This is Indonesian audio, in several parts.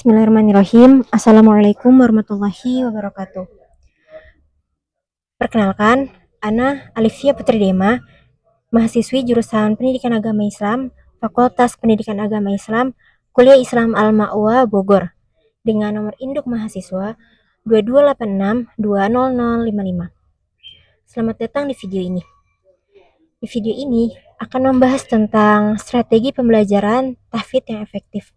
Bismillahirrahmanirrahim. Assalamualaikum warahmatullahi wabarakatuh. Perkenalkan, Ana Alifia Putri Dema, mahasiswi jurusan Pendidikan Agama Islam, Fakultas Pendidikan Agama Islam, Kuliah Islam Al-Ma'wa Bogor, dengan nomor induk mahasiswa 2286200055. Selamat datang di video ini. Di video ini akan membahas tentang strategi pembelajaran tahfidz yang efektif.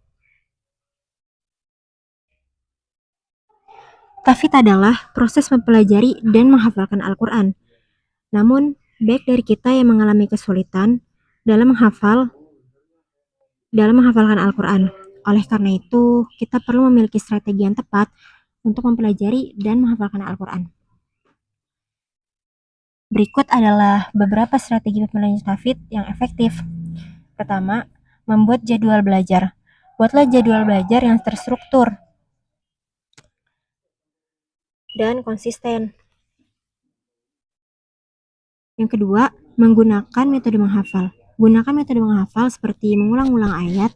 Tahfidz adalah proses mempelajari dan menghafalkan Al-Quran. Namun, baik dari kita yang mengalami kesulitan dalam menghafalkan Al-Quran. Oleh karena itu, kita perlu memiliki strategi yang tepat untuk mempelajari dan menghafalkan Al-Quran. Berikut adalah beberapa strategi pembelajaran tahfidz yang efektif. Pertama, membuat jadwal belajar. Buatlah jadwal belajar yang terstruktur dan konsisten. Yang kedua, menggunakan metode menghafal. Gunakan metode menghafal seperti mengulang-ulang ayat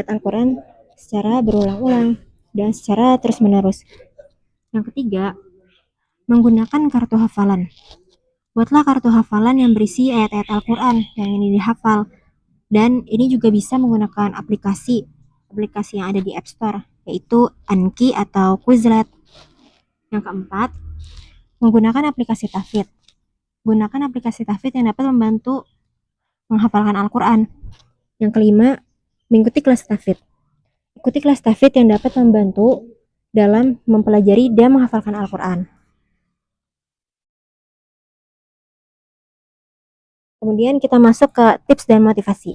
Al-Quran secara berulang-ulang dan secara terus-menerus. Yang ketiga, menggunakan kartu hafalan. Buatlah kartu hafalan yang berisi ayat-ayat Al-Quran yang ini dihafal. Dan ini juga bisa menggunakan aplikasi yang ada di App Store, yaitu Anki atau Quizlet. Yang keempat, menggunakan aplikasi tahfidz. Gunakan aplikasi tahfidz yang dapat membantu menghafalkan Al-Quran. Yang kelima, mengikuti kelas tahfidz. Ikuti kelas tahfidz yang dapat membantu dalam mempelajari dan menghafalkan Al-Quran. Kemudian kita masuk ke tips dan motivasi.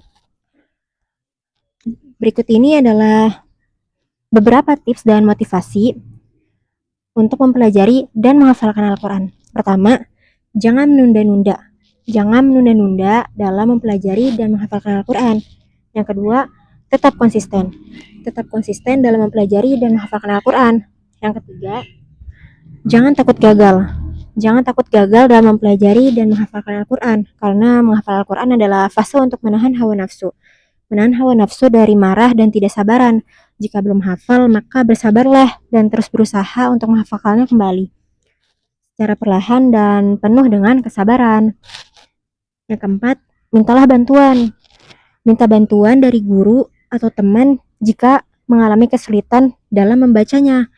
Berikut ini adalah beberapa tips dan motivasi untuk mempelajari dan menghafalkan Al-Quran. Pertama, jangan menunda-nunda. Jangan menunda-nunda dalam mempelajari dan menghafalkan Al-Quran. Yang kedua, tetap konsisten. Tetap konsisten dalam mempelajari dan menghafalkan Al-Quran. Yang ketiga, jangan takut gagal. Jangan takut gagal dalam mempelajari dan menghafalkan Al-Quran, karena menghafal Al-Quran adalah fase untuk menahan hawa nafsu. Menahan hawa nafsu dari marah dan tidak sabaran. Jika belum hafal, maka bersabarlah dan terus berusaha untuk menghafalkannya kembali secara perlahan dan penuh dengan kesabaran. Yang keempat, mintalah bantuan. Minta bantuan dari guru atau teman jika mengalami kesulitan dalam membacanya.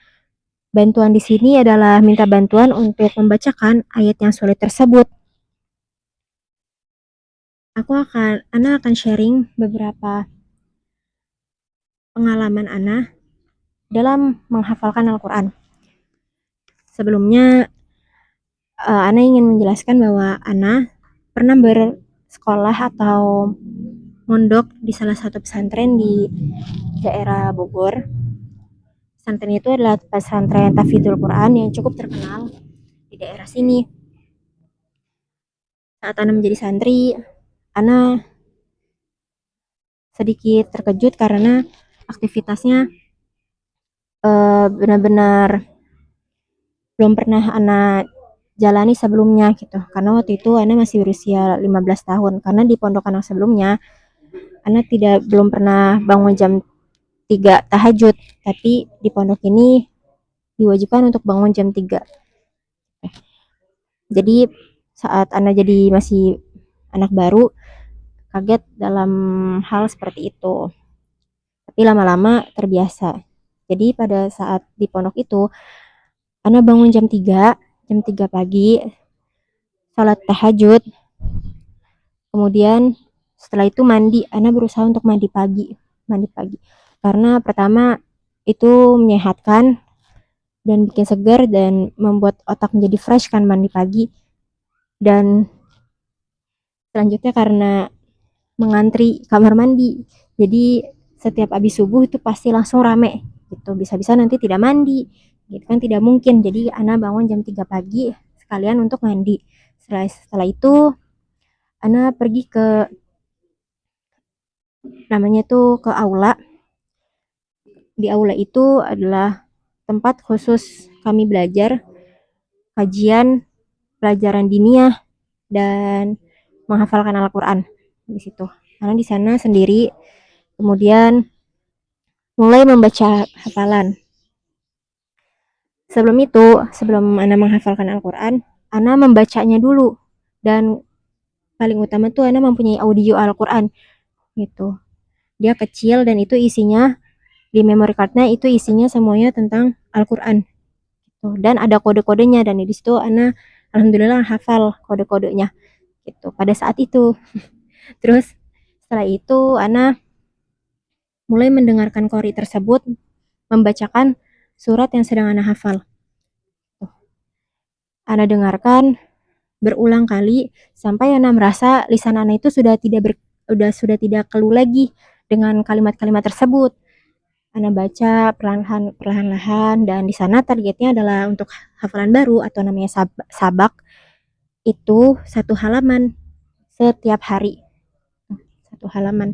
Bantuan di sini adalah minta bantuan untuk membacakan ayat yang sulit tersebut. Ana akan sharing beberapa pengalaman Ana dalam menghafalkan Al-Quran. Sebelumnya, Ana ingin menjelaskan bahwa Ana pernah bersekolah atau mondok di salah satu pesantren di daerah Bogor. Pesantren itu adalah pesantren Tahfidzul Quran yang cukup terkenal di daerah sini. Saat Ana menjadi santri, Ana sedikit terkejut karena aktivitasnya benar-benar belum pernah Ana jalani sebelumnya gitu. Karena waktu itu Ana masih berusia 15 tahun. Karena di pondok Ana sebelumnya, Ana belum pernah bangun jam 3 tahajud. Tapi di pondok ini diwajibkan untuk bangun jam 3. Jadi saat Ana jadi masih anak baru, kaget dalam hal seperti itu. Tapi lama-lama terbiasa. Jadi pada saat di pondok itu, Ana bangun jam 3 pagi, salat tahajud, kemudian setelah itu mandi. Ana berusaha untuk mandi pagi, karena pertama itu menyehatkan dan bikin segar dan membuat otak menjadi fresh kan mandi pagi. Dan selanjutnya karena mengantri kamar mandi, jadi setiap habis subuh itu pasti langsung rame gitu, bisa-bisa nanti tidak mandi gitu kan, tidak mungkin. Jadi Ana bangun jam 3 pagi sekalian untuk mandi. Setelah itu Ana pergi ke aula. Di aula itu adalah tempat khusus kami belajar kajian pelajaran diniyah dan menghafalkan Al-Quran di situ. Karena di sana sendiri, kemudian mulai membaca hafalan. Sebelum itu, sebelum Ana menghafalkan Al-Quran, Ana membacanya dulu. Dan paling utama tuh Ana mempunyai audio Al-Quran gitu. Dia kecil dan itu isinya di memory cardnya itu isinya semuanya tentang Al-Quran gitu. Dan ada kode-kodenya dan di situ Ana alhamdulillah hafal kode-kodenya gitu pada saat itu. Terus setelah itu Ana mulai mendengarkan qori tersebut membacakan surat yang sedang Ana hafal. Ana dengarkan berulang kali sampai Ana merasa lisan Ana itu sudah tidak keluh lagi dengan kalimat-kalimat tersebut. Ana baca perlahan-lahan dan di sana targetnya adalah untuk hafalan baru atau namanya sabak itu 1 halaman setiap hari. 1 halaman.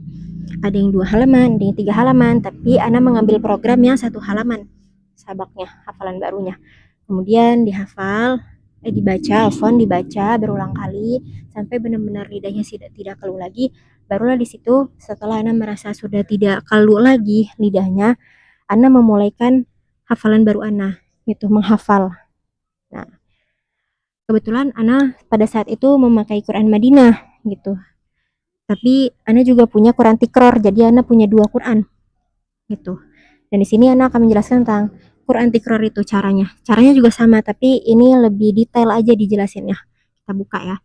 Ada yang 2 halaman, ada yang 3 halaman, tapi Ana mengambil program yang 1 halaman sabaknya, hafalan barunya. Kemudian dibaca berulang kali sampai benar-benar lidahnya tidak keluh lagi. Barulah di situ setelah Ana merasa sudah tidak keluh lagi lidahnya, Ana memulaikan hafalan baru Ana, gitu, menghafal. Nah, kebetulan Ana pada saat itu memakai Quran Madinah, gitu. Tapi Ana juga punya Quran Tikror, jadi Ana punya 2 Quran, gitu. Dan di sini Ana akan menjelaskan tentang Quran Tikror itu caranya. Caranya juga sama, tapi ini lebih detail aja dijelasinnya. Kita buka ya.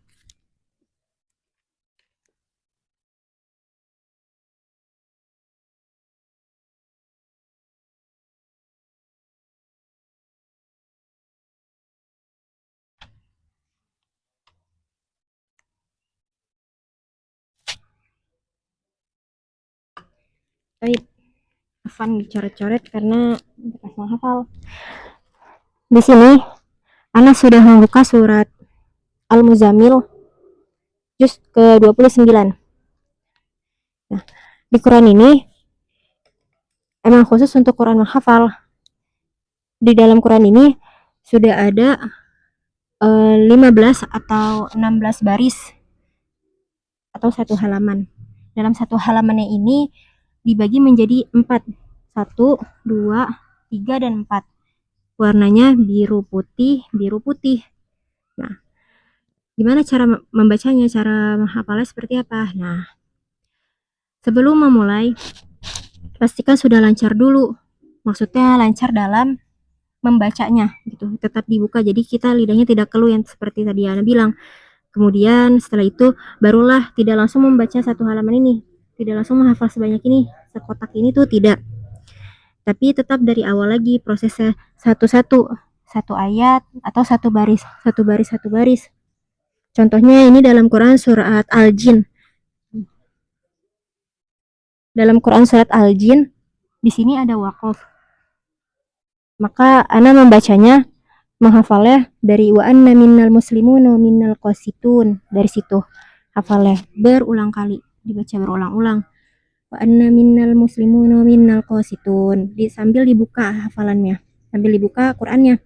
Baik, Afan dicoret-coret karena bekas menghafal. Di sini Ana sudah membuka surat Al-Muzammil juz ke-29. Nah, di Quran ini emang khusus untuk Quran menghafal. Di dalam Quran ini sudah ada 15 atau 16 baris atau 1 halaman. Dalam 1 halamannya ini dibagi menjadi 4. 1, 2, 3, dan 4. Warnanya biru putih, biru putih. Nah, gimana cara membacanya, cara menghafalnya seperti apa? Nah, sebelum memulai, pastikan sudah lancar dulu. Maksudnya lancar dalam membacanya gitu, tetap dibuka jadi kita lidahnya tidak keluh yang seperti tadi Ana bilang. Kemudian setelah itu barulah tidak langsung membaca 1 halaman ini, tidak langsung menghafal sebanyak ini, sekotak ini tuh tidak, tapi tetap dari awal lagi prosesnya satu-satu, 1 ayat atau 1 baris, 1 baris, 1 baris. Contohnya ini dalam Quran surat Al-Jin. Dalam Quran surat Al-Jin di sini ada waqaf, maka Ana membacanya menghafalnya dari wa anna minnal muslimuna minnal qasitun, dari situ hafalnya berulang kali, dibaca berulang-ulang. Wa anna minnal muslimuna minnal qasitun, sambil dibuka hafalannya, sambil dibuka Qurannya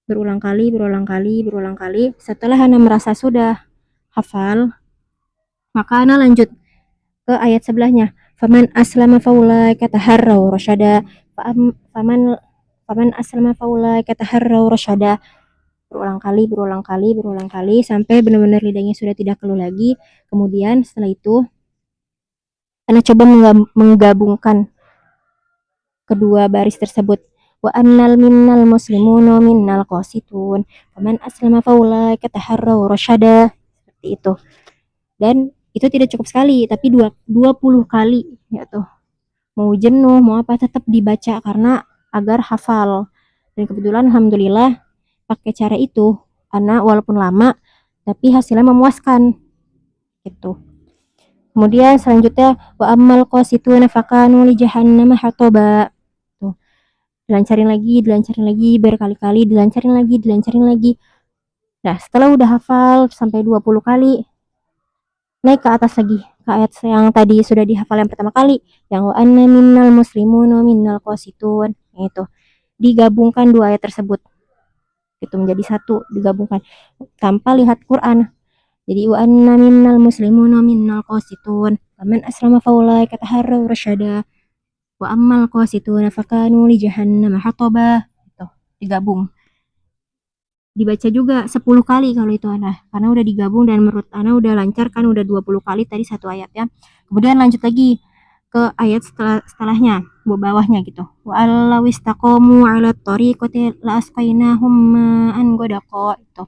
berulang kali, berulang kali, berulang kali. Setelah Ana merasa sudah hafal, maka Ana lanjut ke ayat sebelahnya. Faman aslama faulaika taharraw rasyada. Faman aslama faulaika taharraw rasyada. Berulang kali, berulang kali, berulang kali sampai benar-benar lidahnya sudah tidak keluh lagi. Kemudian setelah itu Ana coba menggabungkan kedua baris tersebut. Wa annal minnal muslimuna minnal qasitun. Faman aslama faulaika taharraw rasyada. Seperti itu. Dan itu tidak cukup sekali, tapi 20 kali gitu. Mau jenuh, mau apa tetap dibaca karena agar hafal. Dan kebetulan alhamdulillah pakai cara itu, Ana walaupun lama tapi hasilnya memuaskan gitu. Kemudian selanjutnya wa ammal qasituna fakanu li jahannam hataba. Tuh. Dilancarin lagi berkali-kali, dilancarin lagi. Nah, setelah udah hafal sampai 20 kali, naik ke atas lagi ke ayat yang tadi sudah dihafal yang pertama kali, yang wa anna minnal muslimuna minnal qasitun, itu digabungkan 2 ayat tersebut itu menjadi satu, digabungkan tanpa lihat Quran. Jadi wa anna minnal muslimuna minnal qasitun faman aslama faulaika taharraw rasyada. Wa ammal qasituna fakanu li jahannam hataba. Itu digabung. Dibaca juga 10 kali kalau itu Ana, karena udah digabung dan menurut Ana udah lancar kan, udah 20 kali tadi satu ayat ya. Kemudian lanjut lagi ke ayat setelahnya, bawahnya gitu. Wa allaw istaqamu 'ala thoriqati la asqainahum ma'an ghadaqa itu.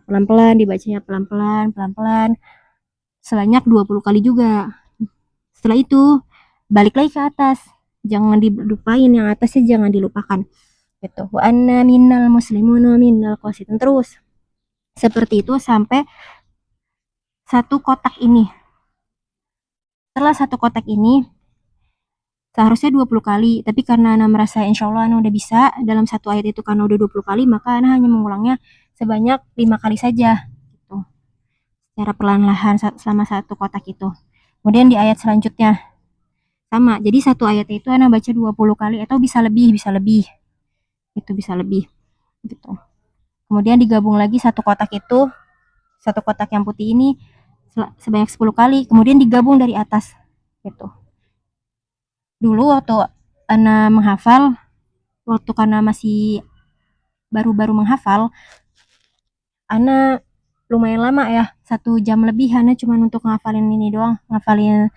Pelan-pelan dibacanya, pelan-pelan sebanyak 20 kali juga. Setelah itu balik lagi ke atas. Jangan dilupain yang atasnya, jangan dilupakan. Gitu. Wa anna minnal muslimun wa minnal qasitun, terus seperti itu sampai satu kotak ini. Setelah satu kotak ini seharusnya 20 kali, tapi karena Ana merasa insya Allah Ana udah bisa dalam satu ayat itu karena udah 20 kali, maka Ana hanya mengulangnya sebanyak 5 kali saja gitu. Secara perlahan-lahan selama satu kotak itu. Kemudian di ayat selanjutnya sama, jadi satu ayat itu Ana baca 20 kali atau bisa lebih itu bisa lebih gitu. Kemudian digabung lagi satu kotak itu, satu kotak yang putih ini sebanyak 10 kali, kemudian digabung dari atas gitu. Dulu waktu Ana menghafal, waktu karena masih baru-baru menghafal, Ana lumayan lama ya, 1 jam lebih Ana cuma untuk ngafalin ini doang, ngafalin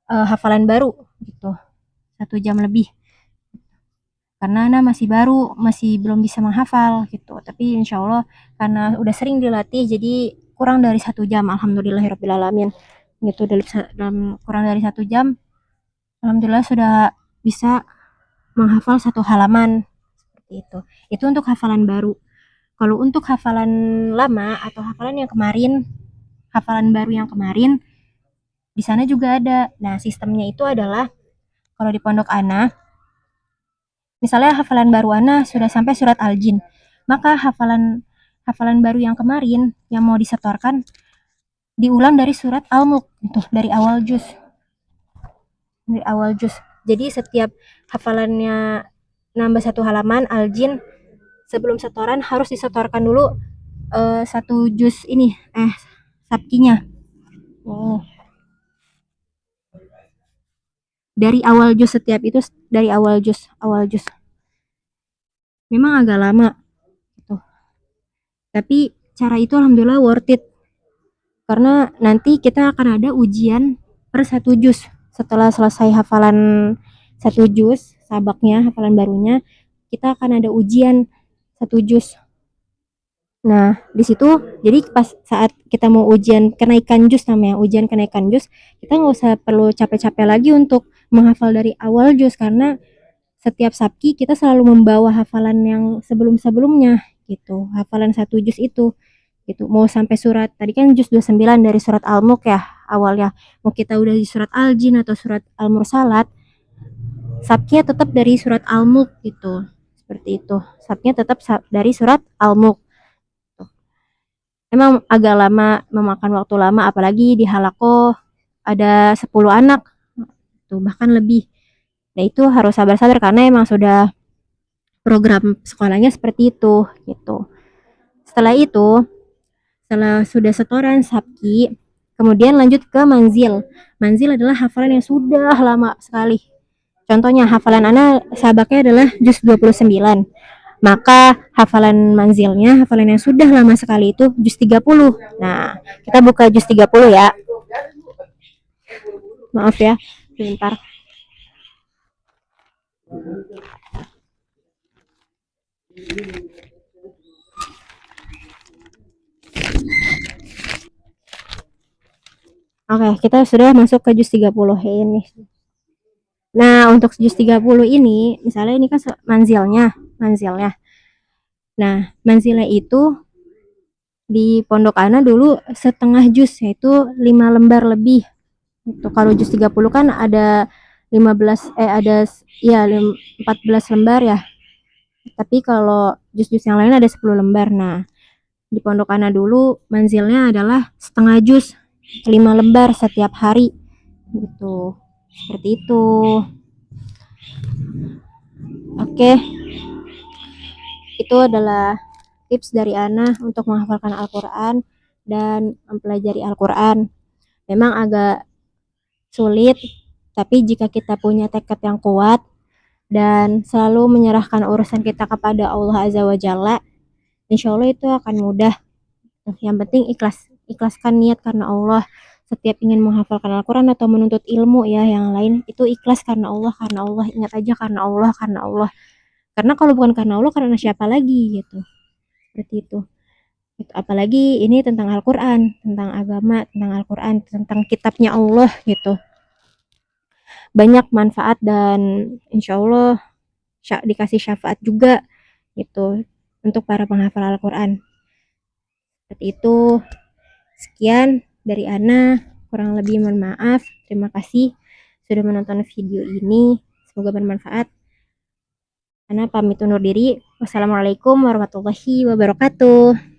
hafalan baru gitu, 1 jam lebih. Karena Ana masih baru, masih belum bisa menghafal gitu. Tapi insya Allah karena udah sering dilatih, jadi kurang dari 1 jam, alhamdulillahirrabbilalamin gitu. Dalam kurang dari 1 jam, alhamdulillah sudah bisa menghafal 1 halaman seperti itu. Itu untuk hafalan baru. Kalau untuk hafalan lama atau hafalan yang kemarin, hafalan baru yang kemarin, di sana juga ada. Nah, sistemnya itu adalah kalau di pondok Ana, misalnya hafalan baru Ana sudah sampai surat Al-Jin, maka hafalan baru yang kemarin yang mau disetorkan diulang dari surat Al-Mulk itu, dari awal juz. Jadi setiap hafalannya nambah 1 halaman Al-Jin, sebelum setoran harus disetorkan dulu 1 juz ini sabkinya. Dari awal juz, setiap itu dari awal juz. Memang agak lama gitu. Tapi cara itu alhamdulillah worth it. Karena nanti kita akan ada ujian per 1 juz. Setelah selesai hafalan 1 juz, sabaknya, hafalan barunya, kita akan ada ujian 1 juz. Nah, di situ jadi pas saat kita mau ujian kenaikan juz, namanya ujian kenaikan juz, kita nggak usah perlu capek-capek lagi untuk menghafal dari awal juz, karena setiap sabki kita selalu membawa hafalan yang sebelum-sebelumnya gitu, hafalan 1 juz itu gitu. Mau sampai surat tadi kan juz 29 dari surat Al-Mulk ya awalnya, mau kita udah di surat Al-Jin atau surat Al-Mursalat, sabkinya tetap dari surat Al-Mulk gitu. Seperti itu, sabkinya tetap dari surat Al-Mulk. Emang agak lama, memakan waktu lama, apalagi di halaqoh ada 10 anak tuh, bahkan lebih. Nah, itu harus sabar-sabar karena emang sudah program sekolahnya seperti itu gitu. Setelah itu, setelah sudah setoran sabki, kemudian lanjut ke manzil. Manzil adalah hafalan yang sudah lama sekali. Contohnya hafalan Ana sabaknya adalah juz 29. Maka hafalan manzilnya, hafalan yang sudah lama sekali itu juz 30. Nah, kita buka juz 30 ya. Maaf ya, sebentar. Oke, kita sudah masuk ke juz 30 ini. Nah, untuk juz 30 ini, misalnya ini kan manzilnya. Nah, manzilnya itu di pondok Ana dulu setengah juz, yaitu 5 lembar lebih. Itu kalau juz 30 kan ada 14 lembar ya. Tapi kalau juz-juz yang lain ada 10 lembar. Nah, di pondok Ana dulu manzilnya adalah setengah juz, 5 lembar setiap hari gitu. Seperti itu. Oke. Itu adalah tips dari Ana untuk menghafalkan Al-Quran dan mempelajari Al-Quran. Memang agak sulit, Tapi jika kita punya tekad yang kuat dan selalu menyerahkan urusan kita kepada Allah Azza wa Jalla, insya Allah itu akan mudah. Yang penting ikhlaskan niat karena Allah. Setiap ingin menghafalkan Al-Quran atau menuntut ilmu ya yang lain, itu ikhlas karena Allah, karena Allah. Ingat aja karena Allah, karena Allah. Karena kalau bukan karena Allah, karena siapa lagi gitu. Seperti itu. Apalagi ini tentang Al-Quran, tentang agama, tentang Al-Quran, tentang kitabnya Allah gitu. Banyak manfaat dan insya Allah dikasih syafaat juga gitu untuk para penghafal Al-Quran. Seperti itu. Sekian dari Ana, kurang lebih mohon maaf. Terima kasih sudah menonton video ini. Semoga bermanfaat. Ana pamit undur diri. Wassalamualaikum warahmatullahi wabarakatuh.